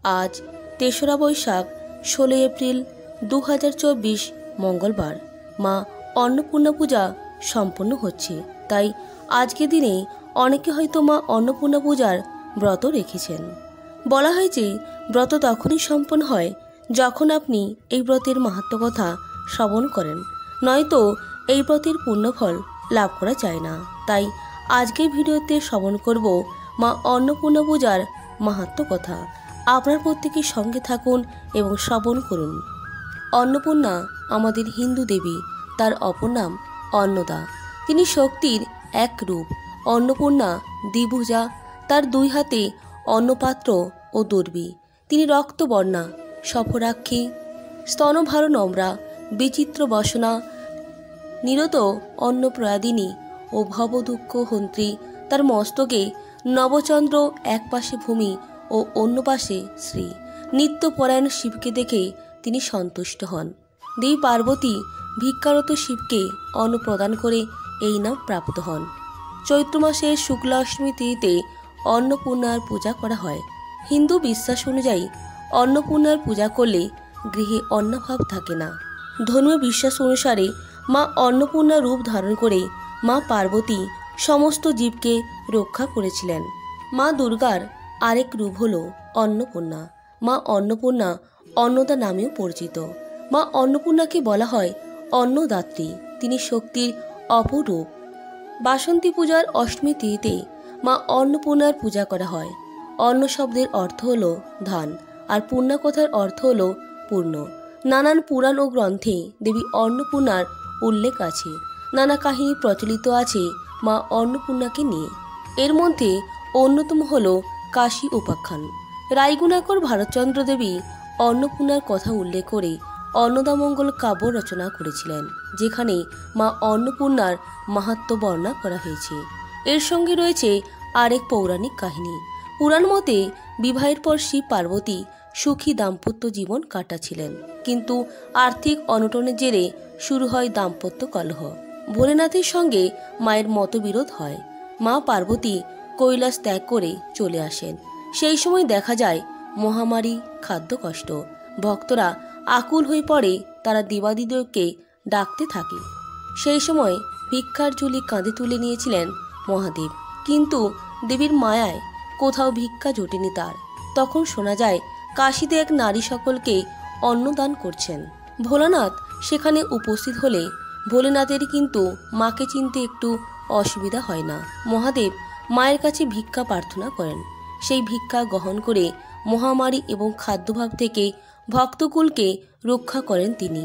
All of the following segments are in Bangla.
আজ ৩রা বৈশাখ ১৬ এপ্রিল ২০২৪ মঙ্গলবার মা অন্নপূর্ণা পূজা সম্পন্ন হচ্ছে। তাই আজকের দিনে অনেকে হয়তো মা অন্নপূর্ণা পূজার ব্রত রেখেছেন। বলা হয় যে ব্রত তখনই সম্পন্ন হয় যখন আপনি এই ব্রতের মাহাত্ম্য কথা শ্রবণ করেন, নয়তো এই ব্রতের পুণ্যফল লাভ করা যায় না। তাই আজকের ভিডিওতে শ্রবণ করব মা অন্নপূর্ণা পূজার মাহাত্ম্য কথা। আপনার প্রত্যেকের সঙ্গে থাকুন এবং শ্রবণ করুন। অন্নপূর্ণা আমাদের হিন্দু দেবী, তার অপর নাম অন্নদা। তিনি শক্তির এক রূপ। অন্নপূর্ণা দ্বিভুজা, তার দুই হাতে অন্নপাত্র ও দর্বী। তিনি রক্তবর্ণা, সফরাক্ষী, স্তনভার নম্রা, বিচিত্র বসনা, নিরত অন্নপ্রয়াদিনী ও ভবদুঃখ হন্ত্রী। তার মস্তকে নবচন্দ্র, এক পাশে ভূমি ও অন্য পাশে শ্রী। নিত্যপরায়ণ শিবকে দেখে তিনি সন্তুষ্ট হন। দেবী পার্বতী ভিক্ষারত শিবকে অন্ন প্রদান করে এই নাম প্রাপ্ত হন। চৈত্র মাসের শুক্লা অষ্টমী তিথিতে অন্নপূর্ণার পূজা করা হয়। হিন্দু বিশ্বাস অনুযায়ী অন্নপূর্ণার পূজা করলে গৃহে অন্নাভাব থাকে না। ধর্মীয় বিশ্বাস অনুসারে মা অন্নপূর্ণা রূপ ধারণ করে মা পার্বতী সমস্ত জীবকে রক্ষা করেছিলেন। মা দুর্গার আরেক রূপ হল অন্নপূর্ণা। মা অন্নপূর্ণা অন্নদা নামেও পরিচিত। মা অন্নপূর্ণাকে বলা হয় অন্নদাত্রী। তিনি শক্তির অপর রূপ। বাসন্তী পূজার অষ্টমী তিথিতে মা অন্নপূর্ণার পূজা করা হয়। অন্ন শব্দের অর্থ হল ধান, আর পূর্ণা কথার অর্থ হল পূর্ণ। নানান পুরাণ ও গ্রন্থে দেবী অন্নপূর্ণার উল্লেখ আছে। নানা কাহিনী প্রচলিত আছে মা অন্নপূর্ণাকে নিয়ে। এর মধ্যে অন্যতম হল কাশী উপাখ্যান। রায়গুণাকর ভারতচন্দ্র দেবী অন্নপূর্ণার কথা উল্লেখ করে অন্নদামঙ্গল কাব্য রচনা করেছিলেন, যেখানে মা অন্নপূর্ণার মাহাত্ম্য বর্ণনা করা হয়েছে। এর সঙ্গে রয়েছে আরেক পৌরাণিক কাহিনী। পুরাণ মতে বিবাহের পর শিব পার্বতী সুখী দাম্পত্য জীবন কাটাচ্ছিলেন, কিন্তু আর্থিক অনটনের জেরে শুরু হয় দাম্পত্য কলহ। ভোলেনাথের সঙ্গে মায়ের মতবিরোধ হয়। মা পার্বতী কৈলাস ত্যাগ করে চলে আসেন। সেই সময় দেখা যায় মহামারী, খাদ্য কষ্ট। ভক্তরা আকুল হয়ে পড়ে, তারা দেবাদিদেবকে ডাকতে থাকে। সেই সময় ভিক্ষার ঝুলি কাঁধে তুলে নিয়েছিলেন মহাদেব, কিন্তু দেবীর মায়ায় কোথাও ভিক্ষা জোটেনি তার। তখন শোনা যায় কাশীতে এক নারী সকলকে অন্নদান করছেন। ভোলানাথ সেখানে উপস্থিত হলে ভোলেনাথের কিন্তু মাকে চিনতে একটু অসুবিধা হয় না। মহাদেব মায়ের কাছে ভিক্ষা প্রার্থনা করেন। সেই ভিক্ষা গ্রহণ করে মহামারী এবং খাদ্যভাব থেকে ভক্তকুলকে রক্ষা করেন তিনি।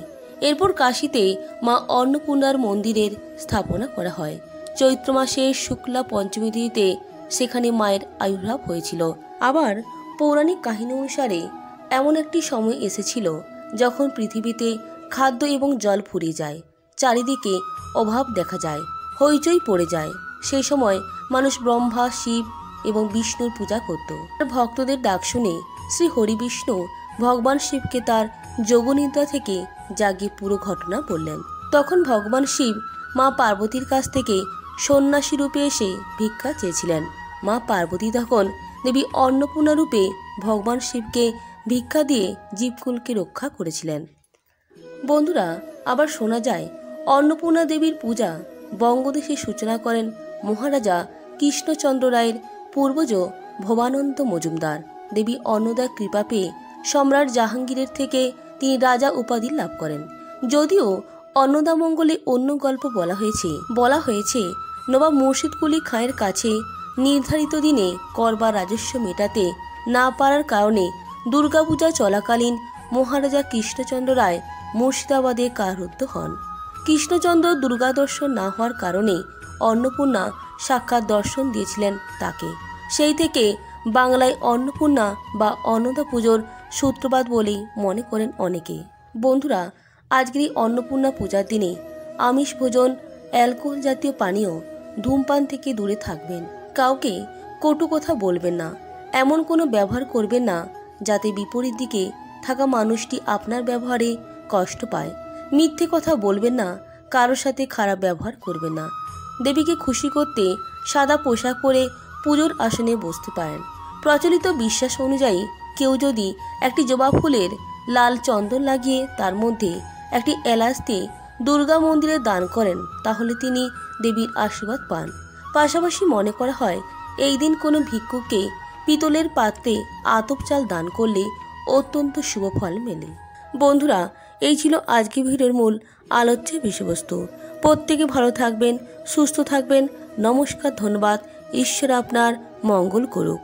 এরপর কাশীতে মা অন্নপূর্ণার মন্দিরের স্থাপনা করা হয়। চৈত্র মাসের শুক্লা পঞ্চমী তিথিতে সেখানে মায়ের আবির্ভাব হয়েছিল। আবার পৌরাণিক কাহিনী অনুসারে এমন একটি সময় এসেছিল যখন পৃথিবীতে খাদ্য এবং জল ফুরিয়ে যায়, চারিদিকে অভাব দেখা যায়, হইচই পড়ে যায়। সেই সময় মানুষ ব্রহ্মা, শিব এবং বিষ্ণুর পূজা করত। ভক্তদের ডাক শুনে শ্রী হরিবিষ্ণু ভগবান শিবকে তার যোগনিদ্রা থেকে জাগিয়ে পুরো ঘটনা বললেন। তখন ভগবান শিব মা পার্বতীর কাছ থেকে সন্ন্যাসী রূপে এসে ভিক্ষা চেয়েছিলেন। মা পার্বতী তখন দেবী অন্নপূর্ণা রূপে ভগবান শিবকে ভিক্ষা দিয়ে জীবকুলকে রক্ষা করেছিলেন। বন্ধুরা, আবার শোনা যায় অন্নপূর্ণা দেবীর পূজা বঙ্গদেশে সূচনা করেন মহারাজা কৃষ্ণচন্দ্র রায়ের পূর্বজ ভবানন্দ মজুমদার। দেবী অন্নদার কৃপা পেয়ে সম্রাট জাহাঙ্গীরের থেকে তিনি রাজা উপাধি লাভ করেন। যদিও অন্নদামঙ্গলে অন্য গল্প বলা হয়েছে নবাব মুর্শিদ কুলি খাঁয়ের কাছে নির্ধারিত দিনে কর বা রাজস্ব মেটাতে না পারার কারণে দুর্গাপূজা চলাকালীন মহারাজা কৃষ্ণচন্দ্র রায় মুর্শিদাবাদে কারারুদ্ধ হন। কৃষ্ণচন্দ্র দুর্গা দর্শন না হওয়ার কারণে অন্নপূর্ণা সাক্ষাৎ দর্শন দিয়েছিলেন তাকে। সেই থেকে বাংলায় অন্নপূর্ণা বা অন্নদা পুজোর সূত্রপাত বলেই মনে করেন অনেকে। বন্ধুরা, আজকের এই অন্নপূর্ণা পূজার দিনে আমিষ ভোজন, অ্যালকোহল জাতীয় পানীয়, ধূমপান থেকে দূরে থাকবেন। কাউকে কটু কথা বলবেন না। এমন কোনো ব্যবহার করবেন না যাতে বিপরীত দিকে থাকা মানুষটি আপনার ব্যবহারে কষ্ট পায়। মিথ্যে কথা বলবেন না। কারোর সাথে খারাপ ব্যবহার করবেন না। দেবীকে খুশি করতে সাদা পোশাক পরে পুজোর আসনে বসতে পারেন। প্রচলিত বিশ্বাস অনুযায়ী কেউ যদি একটি জবা ফুলের লাল চন্দন লাগিয়ে তার মধ্যে একটি এলাচ দিয়ে দুর্গা মন্দিরে দান করেন তাহলে তিনি দেবীর আশীর্বাদ পান। পাশাপাশি মনে করা হয় এই দিন কোনো ভিক্ষুককে পিতলের পাত্রে আতপ চাল দান করলে অত্যন্ত শুভ ফল মেলে। বন্ধুরা, এই ছিল আজকে ভিডিওর মূল আলোচ্য বিষয়বস্তু। প্রত্যেকে ভালো থাকবেন, সুস্থ থাকবেন। নমস্কার, ধন্যবাদ। ঈশ্বর আপনার মঙ্গল করুক।